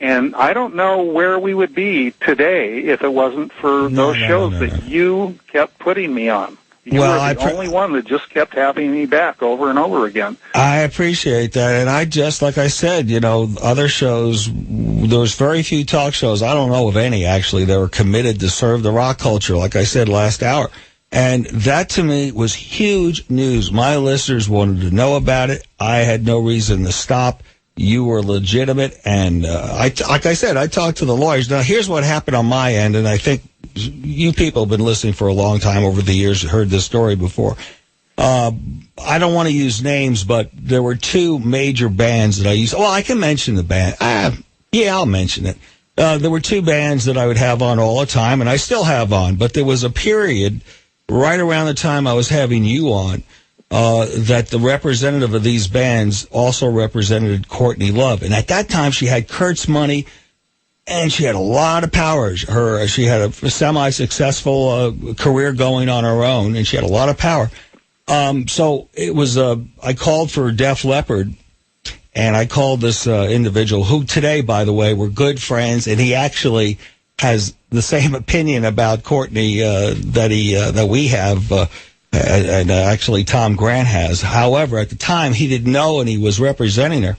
And I don't know where we would be today if it wasn't for those shows that you kept putting me on. You were the only one that just kept having me back over and over again. I appreciate that. And I just, like I said, other shows, there was very few talk shows, I don't know of any, actually, that were committed to serve the rock culture, like I said last hour. And that, to me, was huge news. My listeners wanted to know about it. I had no reason to stop. You were legitimate. And like I said, I talked to the lawyers. Now, here's what happened on my end, and I think you people have been listening for a long time over the years, heard this story before. I don't want to use names, but there were two major bands that I used. Well, I can mention the band. Yeah, I'll mention it. There were two bands that I would have on all the time, and I still have on. But there was a period right around the time I was having you on that the representative of these bands also represented Courtney Love. And at that time, she had Kurt's money, and she had a lot of power. She had a semi-successful career going on her own, and she had a lot of power. So it was, I called for Def Leppard, and I called this individual, who today, by the way, we're good friends, and he actually has the same opinion about Courtney that we have, and actually Tom Grant has. However, at the time, he didn't know, and he was representing her.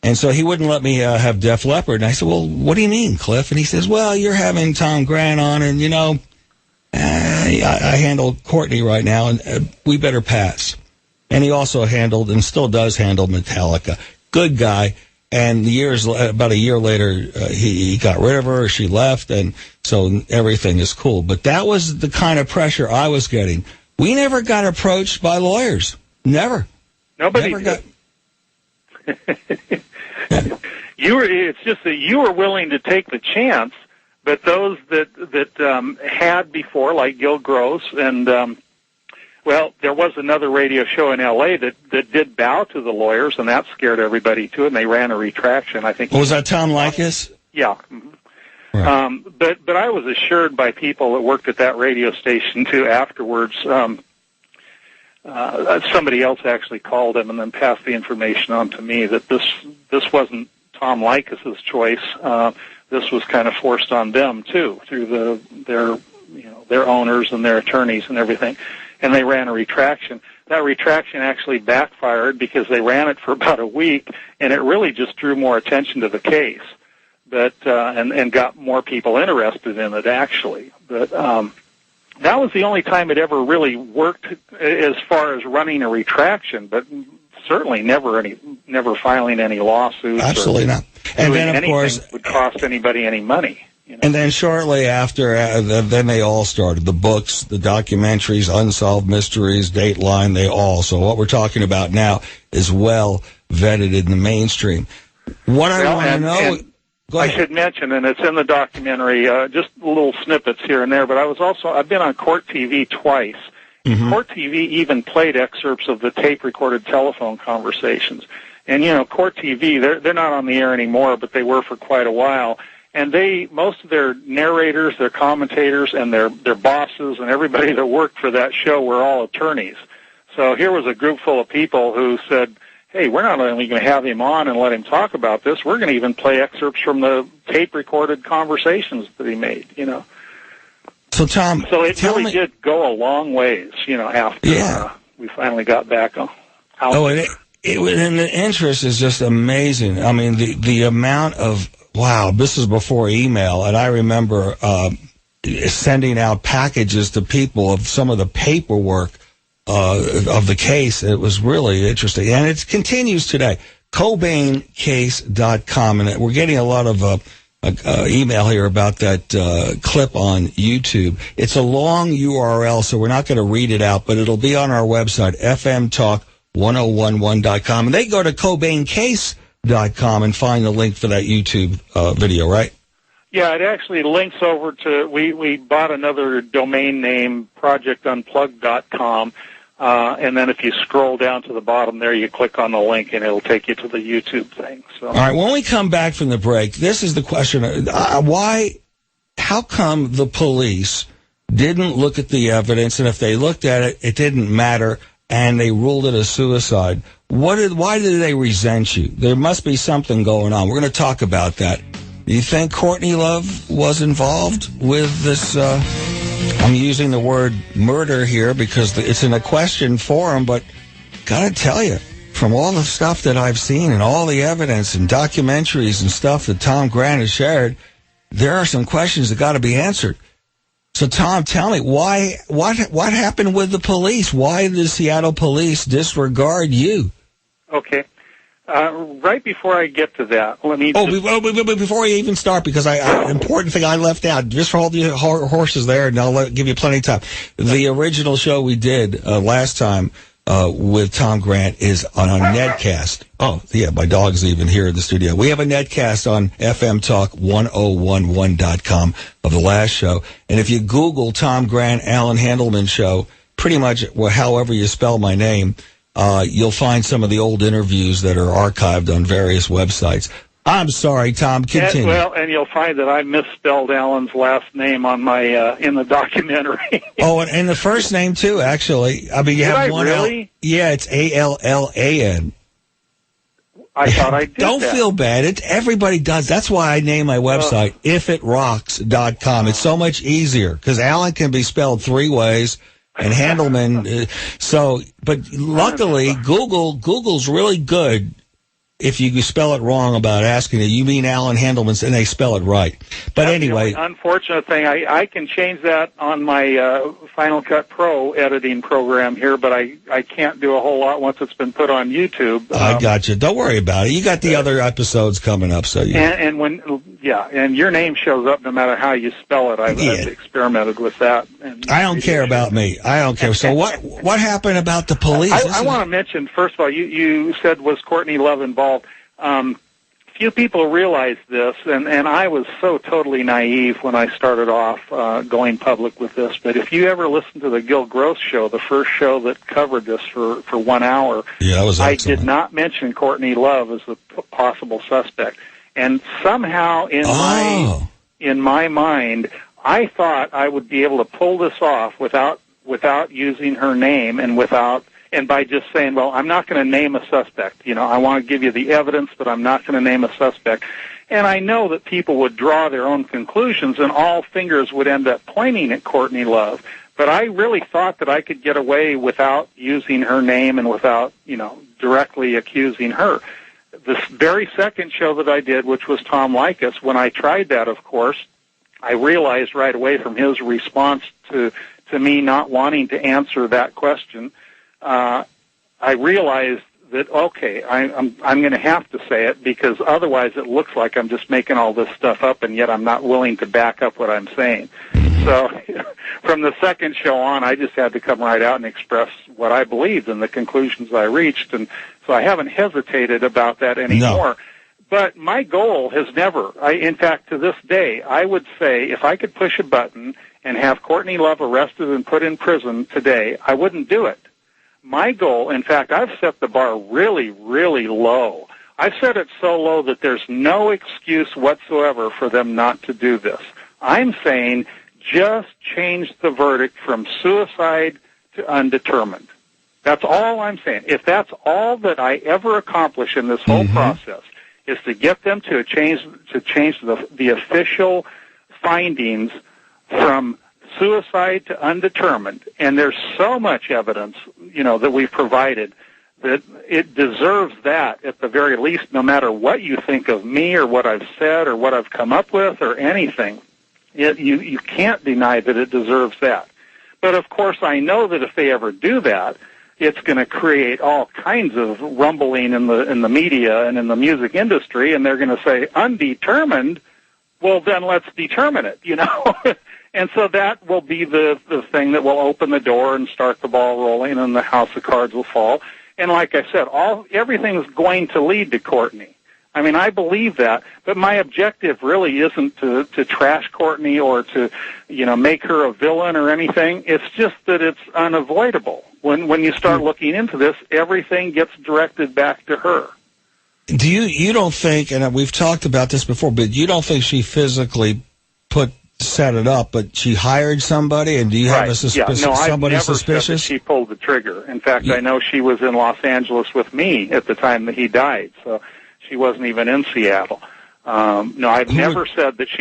And so he wouldn't let me have Def Leppard. And I said, well, what do you mean, Cliff? And he says, well, you're having Tom Grant on, and, I handle Courtney right now, and we better pass. And he also handled, and still does handle, Metallica. Good guy. And about a year later, he got rid of her, she left, and so everything is cool. But that was the kind of pressure I was getting. We never got approached by lawyers. Never. Nobody did. It's just that you were willing to take the chance, but those that had before, like Gil Gross, and there was another radio show in L.A. that did bow to the lawyers, and that scared everybody too, and they ran a retraction. I think. Was that Tom Likas? Yeah. Right. But I was assured by people that worked at that radio station too afterwards. Somebody else actually called him and then passed the information on to me that this wasn't Tom Likas' choice. This was kind of forced on them too through their owners and their attorneys and everything, and they ran a retraction. That retraction actually backfired because they ran it for about a week, and it really just drew more attention to the case, but and got more people interested in it actually, but. That was the only time it ever really worked as far as running a retraction, but certainly never filing any lawsuits. Absolutely not. And then, of course, would cost anybody any money. And then shortly after, then they all started. The books, the documentaries, Unsolved Mysteries, Dateline, they all. So what we're talking about now is well vetted in the mainstream. What I want to know... I should mention, and it's in the documentary, just little snippets here and there, but I've been on Court TV twice. Mm-hmm. Court TV even played excerpts of the tape-recorded telephone conversations. And, Court TV, they're not on the air anymore, but they were for quite a while. And most of their narrators, their commentators, and their bosses and everybody that worked for that show were all attorneys. So here was a group full of people who said, hey, we're not only going to have him on and let him talk about this, we're going to even play excerpts from the tape-recorded conversations that he made, So, Tom, so it really did go a long ways, after we finally got back out. And the interest is just amazing. I mean, the amount of, wow, this is before email, and I remember sending out packages to people of some of the paperwork of the case. It was really interesting, and it continues today. CobainCase.com, and we're getting a lot of email here about that clip on YouTube. It's a long URL, so we're not going to read it out, but it'll be on our website, fmtalk1011.com, and they go to CobainCase.com and find the link for that YouTube video, right? Yeah, it actually links over to, we bought another domain name, projectunplug.com, and then if you scroll down to the bottom there, you click on the link, and it'll take you to the YouTube thing. So. All right, when we come back from the break, this is the question, how come the police didn't look at the evidence, and if they looked at it, it didn't matter, and they ruled it a suicide? Why did they resent you? There must be something going on. We're going to talk about that You think Courtney Love was involved with this? I'm using the word murder here because it's in a question form, but gotta tell you, from all the stuff that I've seen and all the evidence and documentaries and stuff that Tom Grant has shared, there are some questions that got to be answered. So, Tom, tell me what happened with the police? Why did the Seattle police disregard you? Okay. Right before I get to that, let me... before you even start, because important thing I left out, just hold your horses there, and I'll give you plenty of time. The original show we did last time with Tom Grant is on a netcast. Oh, yeah, my dog's even here in the studio. We have a netcast on FMTalk1011.com of the last show, and if you Google Tom Grant, Allan Handelman show, pretty much however you spell my name, you'll find some of the old interviews that are archived on various websites. I'm sorry, Tom, continue. And you'll find that I misspelled Allan's last name on my in the documentary. Oh, and the first name, too, actually. I mean, you have one really? Yeah, it's Allan. I thought I did Don't feel bad. Everybody does. That's why I name my website ifitrocks.com. It's so much easier, because Allan can be spelled three ways. And Handelman, but luckily, Google's really good if you spell it wrong about asking it. You mean Allan Handelman, and they spell it right. But anyway. The unfortunate thing, I can change that on my Final Cut Pro editing program here, but I can't do a whole lot once it's been put on YouTube. I got you. Don't worry about it. You got the other episodes coming up. So and your name shows up no matter how you spell it. I've experimented with that. I don't care about me. I don't care. So what happened about the police? I want to mention, first of all, you said, was Courtney Love involved? Few people realize this, and I was so totally naive when I started off going public with this, but if you ever listen to the Gil Gross show, the first show that covered this for 1 hour, that was I did not mention Courtney Love as a possible suspect. And somehow in my mind, I thought I would be able to pull this off without using her name and by just saying, well, I'm not going to name a suspect. I want to give you the evidence, but I'm not going to name a suspect. And I know that people would draw their own conclusions, and all fingers would end up pointing at Courtney Love. But I really thought that I could get away without using her name and without, directly accusing her. This very second show that I did, which was Tom Likas, when I tried that, of course, I realized right away from his response to me not wanting to answer that question, I realized that, okay, I'm going to have to say it, because otherwise it looks like I'm just making all this stuff up, and yet I'm not willing to back up what I'm saying. So from the second show on, I just had to come right out and express what I believed and the conclusions I reached, and so I haven't hesitated about that anymore. No. But my goal has never, in fact, to this day, I would say if I could push a button and have Courtney Love arrested and put in prison today, I wouldn't do it. My goal, in fact, I've set the bar really, really low. I've set it so low that there's no excuse whatsoever for them not to do this. I'm saying just change the verdict from suicide to undetermined. That's all I'm saying. If that's all that I ever accomplish in this whole process, is to get them to change the official findings from suicide to undetermined, and there's so much evidence, that we've provided that it deserves that at the very least, no matter what you think of me or what I've said or what I've come up with or anything. You can't deny that it deserves that. But of course, I know that if they ever do that, it's going to create all kinds of rumbling in the media and in the music industry, and they're going to say, undetermined? Well, then let's determine it, And so that will be the thing that will open the door and start the ball rolling, and the house of cards will fall. And like I said, everything's going to lead to Courtney. I mean, I believe that, but my objective really isn't to trash Courtney or to, make her a villain or anything. It's just that it's unavoidable. When you start looking into this, everything gets directed back to her. Do you don't think, and we've talked about this before, but you don't think she physically set it up, but she hired somebody, and do you have somebody suspicious? She pulled the trigger. In fact, I know she was in Los Angeles with me at the time that he died, so she wasn't even in Seattle. No, I've never said that she